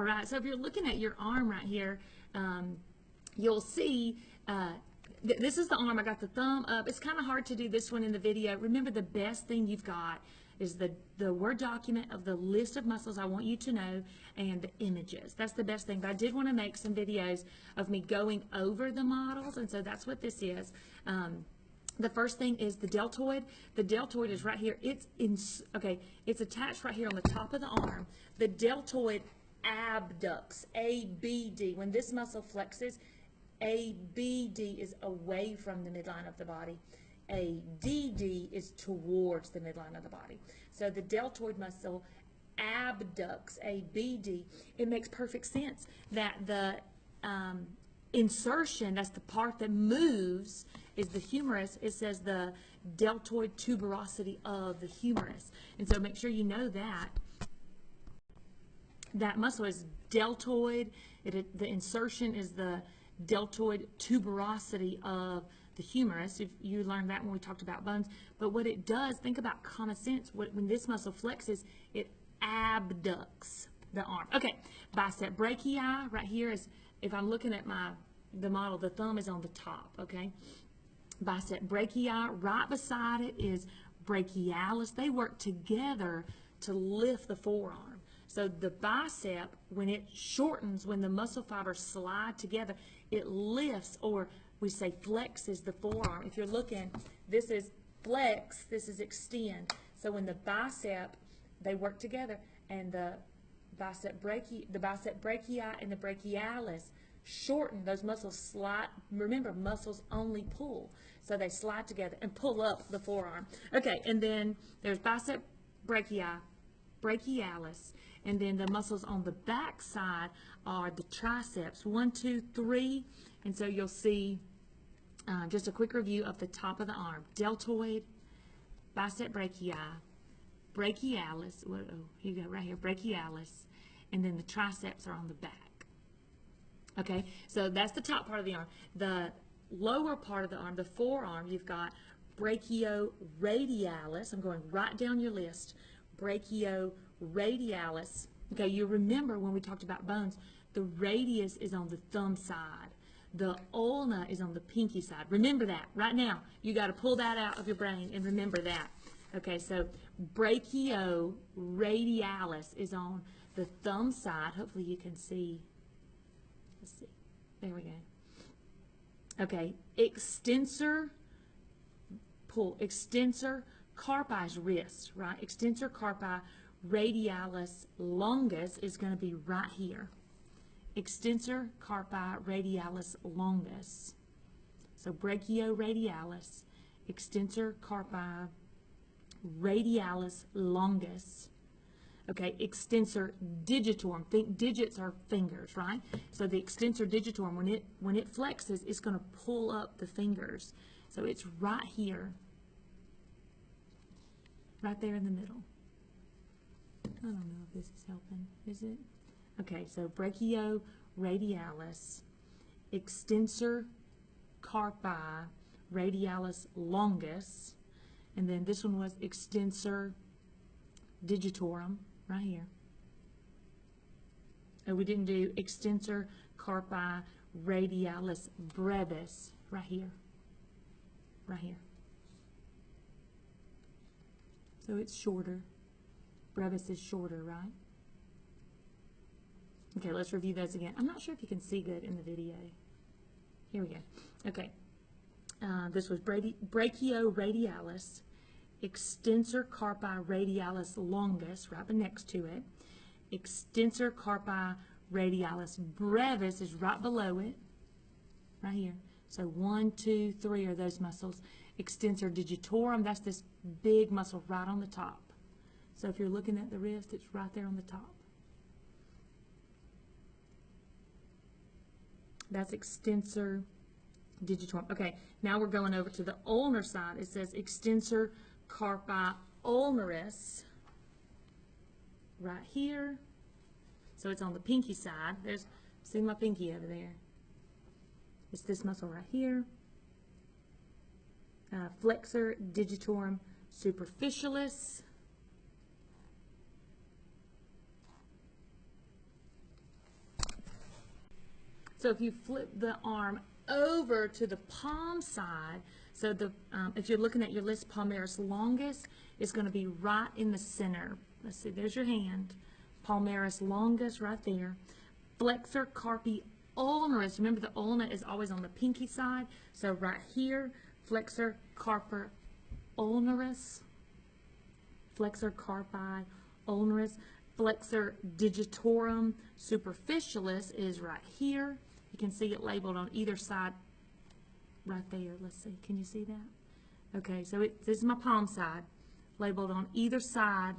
right, so if you're looking at your arm right here, you'll see this is the arm. I got the thumb up. It's kind of hard to do this one in the video. Remember, the best thing you've got is the Word document of the list of muscles I want you to know and the images. That's the best thing. But I did want to make some videos of me going over the models, and so that's what this is. The first thing is the deltoid. The deltoid is right here. It's attached right here on the top of the arm. The deltoid abducts, ABD. When this muscle flexes, ABD is away from the midline of the body. ADD is towards the midline of the body. So the deltoid muscle abducts, ABD. It makes perfect sense that the insertion, that's the part that moves, is the humerus. It says the deltoid tuberosity of the humerus. And so make sure you know that. That muscle is deltoid. The insertion is the deltoid tuberosity of the humerus. If you learned that when we talked about bones. But what it does, think about common sense. When this muscle flexes, it abducts the arm. Okay, bicep brachii right here is, if I'm looking at the model, the thumb is on the top, okay? Bicep brachii, right beside it is brachialis. They work together to lift the forearm. So the bicep, when it shortens, when the muscle fibers slide together, it lifts, or we say flexes, the forearm. If you're looking, this is flex, this is extend. So when the bicep, they work together, and the bicep brachii and the brachialis shorten, those muscles slide. Remember, muscles only pull, so they slide together and pull up the forearm. Okay, and then there's bicep brachii, brachialis, and then the muscles on the back side are the triceps, 1, 2, 3, and so you'll see just a quick review of the top of the arm: deltoid, bicep brachii, brachialis, here you go, right here, brachialis, and then the triceps are on the back. Okay, so that's the top part of the arm. The lower part of the arm, the forearm, you've got brachioradialis. I'm going right down your list. Brachioradialis. Okay, you remember when we talked about bones, the radius is on the thumb side. The ulna is on the pinky side. Remember that right now. You got to pull that out of your brain and remember that. Okay, so brachioradialis is on the thumb side. Hopefully you can see. Let's see. There we go. Okay, extensor, pull. Extensor carpi is wrist, right? Extensor carpi radialis longus is going to be right here. Extensor carpi radialis longus. So brachioradialis, extensor carpi radialis longus. Okay, extensor digitorum. Think digits are fingers, right? So the extensor digitorum, when it flexes, it's going to pull up the fingers. So it's right here, right there in the middle. I don't know if this is helping, is it? Okay, so brachioradialis, extensor carpi radialis longus, and then this one was extensor digitorum, right here. And we didn't do extensor carpi radialis brevis, right here. Right here. So it's shorter. Brevis is shorter, right? Okay, let's review those again. I'm not sure if you can see good in the video. Here we go. Okay. This was brachioradialis, extensor carpi radialis longus, right next to it. Extensor carpi radialis brevis is right below it, right here. So 1, 2, 3 are those muscles. Extensor digitorum, that's this big muscle right on the top. So if you're looking at the wrist, it's right there on the top. That's extensor digitorum. Okay, now we're going over to the ulnar side. It says extensor carpi ulnaris right here. So it's on the pinky side. See my pinky over there. It's this muscle right here. Flexor digitorum superficialis. So if you flip the arm over to the palm side, so the if you're looking at your list, palmaris longus is going to be right in the center. Let's see, there's your hand. Palmaris longus right there. Flexor carpi ulnaris. Remember the ulna is always on the pinky side. So right here, flexor carpi ulnaris. Flexor carpi ulnaris. Flexor digitorum superficialis is right here. You can see it labeled on either side right there. Let's see. Can you see that? Okay, so this is my palm side, labeled on either side,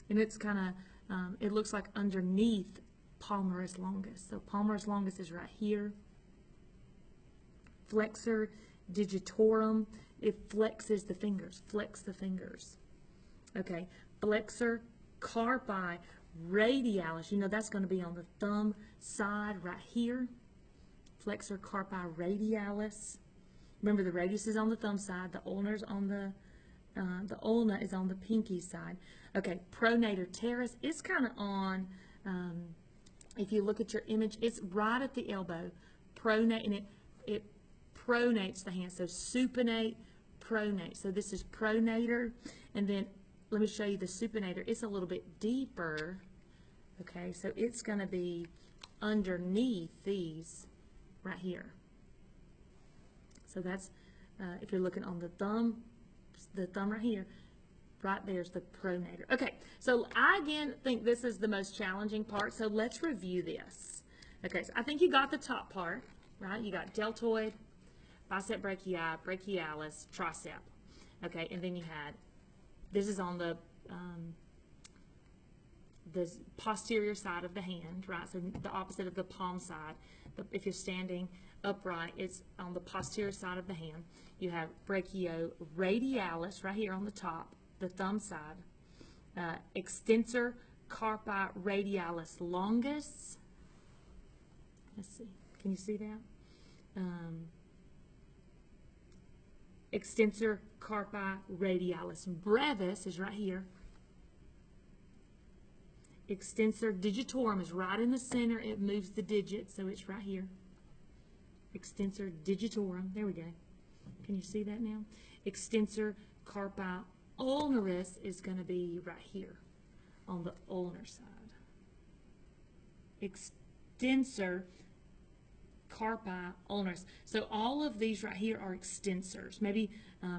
and it's kind of, it looks like underneath palmaris longus. So palmaris longus is right here. Flexor digitorum, it flexes the fingers. Flex the fingers. Okay, flexor carpi radialis, you know that's going to be on the thumb side right here. Flexor carpi radialis. Remember the radius is on the thumb side, the ulna is on the ulna is on the pinky side. Okay, pronator teres, it's kind of on, if you look at your image, it's right at the elbow. Pronate, and it pronates the hand. So supinate, pronate. So this is pronator, and then let me show you the supinator. It's a little bit deeper. Okay, so it's going to be underneath these right here. So that's, if you're looking on the thumb right here, right there's the pronator. Okay, so I again think this is the most challenging part, so let's review this. Okay, so I think you got the top part, right? You got deltoid, bicep brachii, brachialis, tricep. Okay, and then you had, this is on the posterior side of the hand, right? So the opposite of the palm side. If you're standing upright, it's on the posterior side of the hand. You have brachioradialis right here on the top, the thumb side. Extensor carpi radialis longus. Let's see. Can you see that? Extensor carpi radialis brevis is right here. Extensor digitorum is right in the center. It moves the digits, so it's right here. Extensor digitorum. There we go. Can you see that now? Extensor carpi ulnaris is going to be right here on the ulnar side. Extensor carpi ulnaris. So all of these right here are extensors. Maybe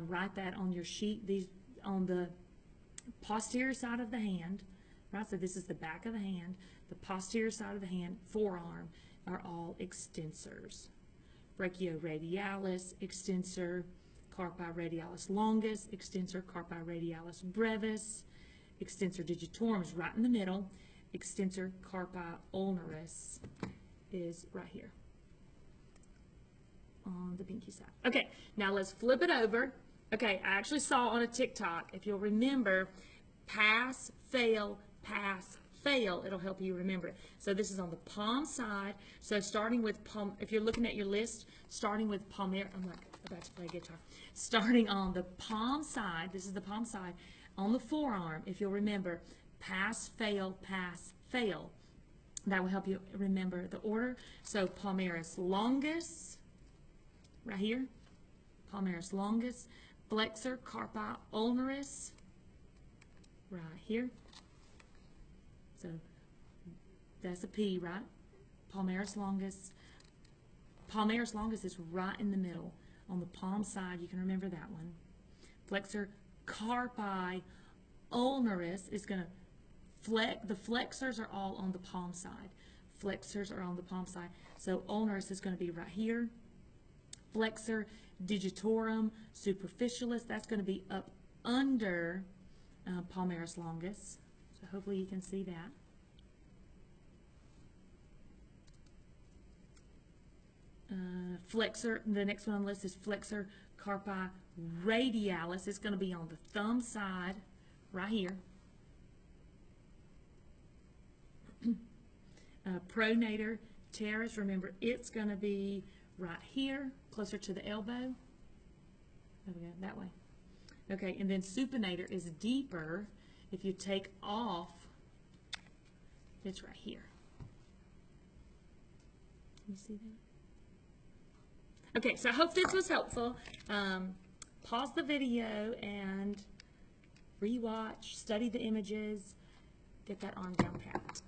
write that on your sheet. These on the posterior side of the hand, right? So this is the back of the hand. The posterior side of the hand, forearm, are all extensors. Brachioradialis, extensor carpi radialis longus, extensor carpi radialis brevis, extensor digitorum is right in the middle. Extensor carpi ulnaris is right here on the pinky side. Okay, now let's flip it over. Okay, I actually saw on a TikTok, if you'll remember, pass, fail, pass, fail. It'll help you remember it. So this is on the palm side. So starting with palm, if you're looking at your list, starting with palmar, I'm like about to play guitar. Starting on the palm side, this is the palm side, on the forearm, if you'll remember, pass, fail, fail. That will help you remember the order. So palmaris longus, right here, palmaris longus, flexor carpi ulnaris, right here. So that's a P, right? Palmaris longus. Palmaris longus is right in the middle on the palm side. You can remember that one. Flexor carpi ulnaris is going to flex. The flexors are all on the palm side. Flexors are on the palm side. So ulnaris is going to be right here. Flexor digitorum superficialis, that's going to be up under palmaris longus. So hopefully you can see that. Flexor, the next one on the list is flexor carpi radialis. It's going to be on the thumb side right here. Pronator teres, remember it's going to be right here, closer to the elbow. There we go, that way. Okay, and then supinator is deeper. If you take off, it's right here. you see that? Okay, so I hope this was helpful. Pause the video and rewatch, study the images, get that arm down pat.